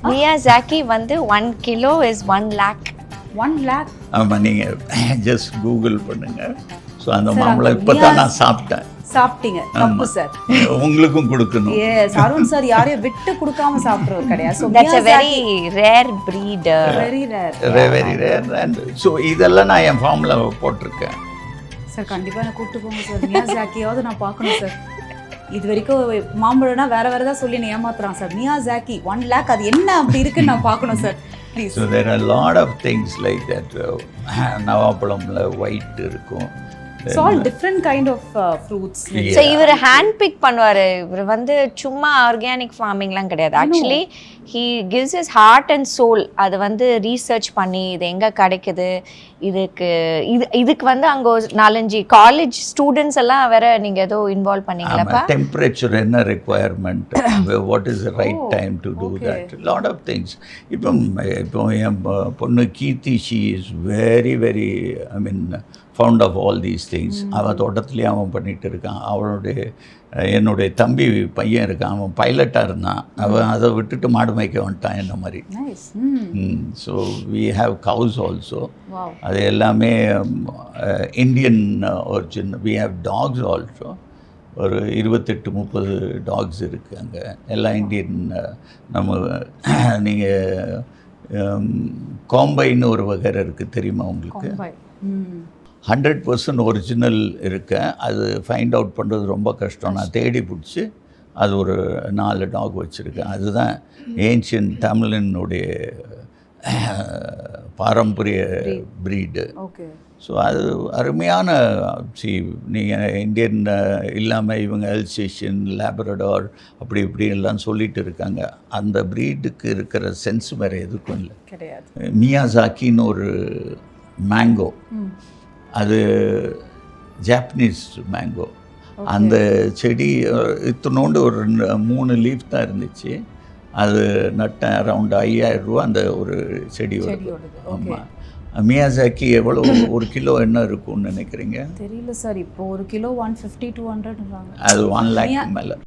Miyazaki வந்து 1 kilo is 1 lakh. 1 lakh. ஆமாம், நீங்கள் ஜஸ்ட் கூகுள் பண்ணுங்க. ஸோ அந்த மாம்பழம் இப்போ தான் நான் சாப்பிட்டேன். சாப்பிட்டீங்க? தப்பு சார். உங்களுக்கும் கொடுக்கணும். எஸ், அருண் சார் யாரையும் விட்டு கொடுக்காம சாப்பிட்றவர் கிடையாது. So That's a very rare breed. Very rare. Very rare. And so இதெல்லாம் நான் என் ஃபார்மில் போட்டிருக்கேன். சார் கண்டிப்பாக நான் கூப்பிட்டு போங்க சார். மியாசாக்கியாவது நான் பார்க்கணும் சார். இது வரைக்கும் மாம்பழம்னா வேற வேற தான் சொல்லி நான் ஏமாத்துறான் சார். மியாசாக்கி 1 lakh, அது என்ன அப்படி இருக்குன்னு நான் பார்க்கணும் sir. Please. So there are lot of things like that. நவாப்பழம்ல ஒயிட் இருக்கும். It's all different kind of fruits. So இவர் ஹேண்ட் பிக் பண்ணுவாரு. இவர் வந்து சும்மா ஆர்கானிக் ஃபார்மிங்லாம் கிடையாது. Actually he gives his heart and soul. அது வந்து ரீசர்ச் பண்ணி இது எங்க கிடைக்குது, இதுக்கு வந்து அங்க 4-5 காலேஜ் ஸ்டூடெண்ட்ஸ் எல்லாம் வேற நீங்க ஏதோ இன்வால்வ் பண்ணீங்களா? டெம்பரேச்சர் என்ன requirement, what is the right time to do that, lot of things. இப்போ என் பொண்ணு Keerthi, she is very very I mean fond of all these things. அவன் தோட்டத்துலேயே அவன் பண்ணிகிட்டு இருக்கான். என்னுடைய தம்பி பையன் இருக்கான், அவன் பைலட்டாக இருந்தான். அவன் அதை விட்டுட்டு மாடு மேய்க்க வந்துட்டான் என்ன மாதிரி. So we have cows also. அது எல்லாமே Indian origin. We have dogs also. ஒரு 28-30 டாக்ஸ் இருக்குது அங்கே. எல்லாம் இந்தியன். நம்ம நீங்கள் கோம்பைன்னு ஒரு வகை இருக்குது, தெரியுமா உங்களுக்கு? 100% ஒரிஜினல் இருக்கு. அது ஃபைண்ட் அவுட் பண்ணுறது ரொம்ப கஷ்டம். நான் தேடி பிடிச்சி அது ஒரு 4 டாக் வச்சுருக்கேன். அதுதான் ஏன்ஷியன் தமிழனுடைய பாரம்பரிய ப்ரீடு. ஸோ அது அருமையான. நீங்கள் இந்தியன் இல்லாமல் இவங்க எல்சேஷியன், லேப்ரடார் அப்படி இப்படி எல்லாம் சொல்லிட்டு இருக்காங்க. அந்த ப்ரீடுக்கு இருக்கிற சென்ஸ் வேறு எதுக்கும் இல்லை, கிடையாது. மியாசாக்கின்னு ஒரு மேங்கோ, அது ஜாப்பனீஸ் மேங்கோ. அந்த செடி இத்தினோண்டு ஒரு 3 லீஃப் தான் இருந்துச்சு. அது நட்டேன். அரவுண்ட் 5000 ரூபா அந்த ஒரு செடி வருது. ஆமாம். மியாசாக்கி எவ்வளோ ஒரு கிலோ என்ன இருக்கும்னு நினைக்கிறீங்க? தெரியல சார். இப்போ ஒரு கிலோ 150-200. அது 1 lakh மேலே.